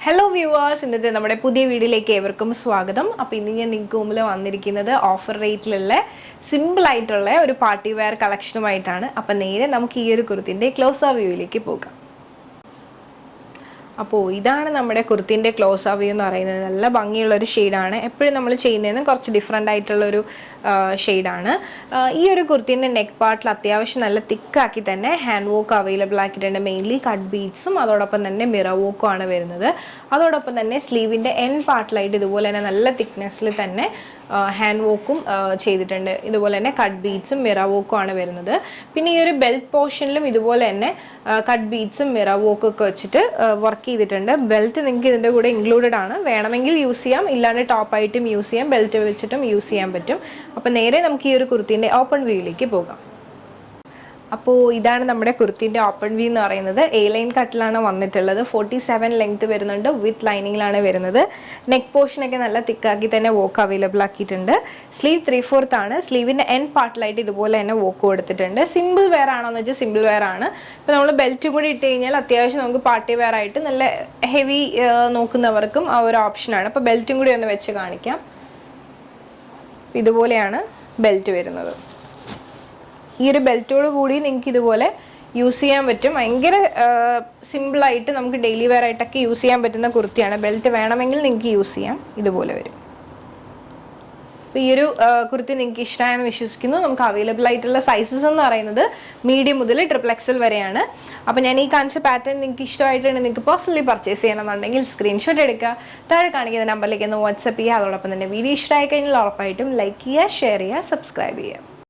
Hello viewers, ഇന്നത്തെ നമ്മുടെ പുതിയ വീഡിയോയിലേക്ക് ഏവർക്കും സ്വാഗതം. അപ്പോൾ ഇന്ന് ഞാൻ നിങ്ങൾക്ക് മുമ്പിൽ വന്നിരിക്കുന്നത് ഓഫർ റേറ്റിലുള്ള സിമ്പിൾ ആയിട്ടുള്ള ഒരു പാർട്ടി വെയർ കളക്ഷനുമായിട്ടാണ്. അപ്പോൾ നേരെ നമുക്ക് ഈ ഒരു കുർത്തിന്റെ ക്ലോസ് ആ വ്യൂയിലേക്ക് പോകാം. അപ്പോൾ ഇതാണ് നമ്മുടെ കുർത്തിന്റെ ക്ലോസ് ആ വ്യൂ എന്ന് പറയുന്നത്. നല്ല ഭംഗിയുള്ള ഒരു ഷെയ്ഡാണ്. എപ്പോഴും നമ്മൾ ചെയ്യുന്നതിന് കുറച്ച് ഡിഫറെൻ്റ് ആയിട്ടുള്ളൊരു ഷെയ്ഡാണ്. ഈ ഒരു കുർത്തിന്റെ നെക്ക് പാർട്ടിൽ അത്യാവശ്യം നല്ല തിക്കാക്കി തന്നെ ഹാൻഡ് വർക്ക് അവൈലബിൾ ആക്കിയിട്ടുണ്ട്. മെയിൻലി കട്ട് ബീഡ്സും അതോടൊപ്പം തന്നെ മിറർ വർക്കും ആണ് വരുന്നത്. അതോടൊപ്പം തന്നെ സ്ലീവിൻ്റെ എൻ പാർട്ടിലായിട്ട് ഇതുപോലെ തന്നെ നല്ല തിക്നെസ്സിൽ തന്നെ ഹാൻഡ് വർക്കും ചെയ്തിട്ടുണ്ട്. ഇതുപോലെ തന്നെ കട്ട് ബീഡ്സും മിറർ വർക്കും ആണ് വരുന്നത്. പിന്നെ ഈ ഒരു ബെൽറ്റ് പോർഷനിലും ഇതുപോലെ തന്നെ കട്ട് ബീഡ്സും മിറർ വർക്കും ഒക്കെ വെച്ചിട്ട് വർക്ക് ചെയ്തിട്ടുണ്ട്. ബെൽറ്റ് നിങ്ങൾക്ക് ഇതിൻ്റെ കൂടെ ഇൻക്ലൂഡഡ് ആണ്. വേണമെങ്കിൽ യൂസ് ചെയ്യാം, ഇല്ലാണ്ട് ടോപ്പായിട്ടും യൂസ് ചെയ്യാം, ബെൽറ്റ് വെച്ചിട്ടും യൂസ് ചെയ്യാൻ പറ്റും. അപ്പോൾ നേരെ നമുക്ക് ഈ ഒരു കുർത്തിന്റെ ഓപ്പൺ വ്യൂയിലേക്ക് പോകാം. അപ്പോൾ ഇതാണ് നമ്മുടെ കുർത്തിന്റെ ഓപ്പൺ വ്യൂ എന്ന് പറയുന്നത്. എ ലൈൻ കട്ടിലാണ് വന്നിട്ടുള്ളത്. 47 ലെങ്ത് വരുന്നുണ്ട്. വിത്ത് ലൈനിങ്ങിലാണ് വരുന്നത്. നെക്ക് പോർഷനൊക്കെ നല്ല തിക്കാക്കി തന്നെ വോക്ക് അവൈലബിൾ ആക്കിയിട്ടുണ്ട്. സ്ലീവ് 3/4 ആണ്. സ്ലീവിൻ്റെ എൻ പാർട്ടിലായിട്ട് ഇതുപോലെ തന്നെ വോക്ക് കൊടുത്തിട്ടുണ്ട്. സിമ്പിൾ വെയർ ആണോ എന്ന് വെച്ചാൽ സിമ്പിൾ വെയർ ആണ്. ഇപ്പോൾ നമ്മൾ ബെൽറ്റും കൂടി ഇട്ട് കഴിഞ്ഞാൽ അത്യാവശ്യം നമുക്ക് പാർട്ടി വെയർ ആയിട്ട് നല്ല ഹെവി നോക്കുന്നവർക്കും ആ ഒരു ഓപ്ഷനാണ്. അപ്പോൾ ബെൽറ്റും കൂടി ഒന്ന് വെച്ച് കാണിക്കാം. ഇതുപോലെയാണ് ബെൽറ്റ് വരുന്നത്. ഈ ഒരു ബെൽറ്റോട് കൂടി നിങ്ങൾക്ക് ഇതുപോലെ യൂസ് ചെയ്യാൻ പറ്റും. ഭയങ്കര സിമ്പിളായിട്ട് നമുക്ക് ഡെയിലി വെയർ ആയിട്ടൊക്കെ യൂസ് ചെയ്യാൻ പറ്റുന്ന കുർത്തിയാണ്. ബെൽറ്റ് വേണമെങ്കിൽ നിങ്ങൾക്ക് യൂസ് ചെയ്യാം. ഇതുപോലെ വരും. അപ്പോൾ ഈ ഒരു കുർത്തി നിങ്ങൾക്ക് ഇഷ്ടമായെന്ന് വിശ്വസിക്കുന്നു. നമുക്ക് അവൈലബിൾ ആയിട്ടുള്ള സൈസസ് എന്ന് പറയുന്നത് മീഡിയം മുതൽ XXL വരെയാണ്. അപ്പോൾ ഞാൻ ഈ കാണിച്ച പാറ്റേൺ നിങ്ങൾക്ക് ഇഷ്ടമായിട്ടുണ്ട്, നിങ്ങൾക്ക് പേഴ്സണലി പർച്ചേസ് ചെയ്യണമെന്നുണ്ടെങ്കിൽ സ്ക്രീൻഷോട്ട് എടുക്കുക, താഴെ കാണിക്കുന്ന നമ്പറിലേക്ക് ഒന്ന് വാട്സപ്പ് ചെയ്യുക. അതോടൊപ്പം തന്നെ വീഡിയോ ഇഷ്ടമായി കഴിഞ്ഞാൽ ഉറപ്പായിട്ടും ലൈക്ക് ചെയ്യുക, ഷെയർ ചെയ്യുക, സബ്സ്ക്രൈബ് ചെയ്യുക.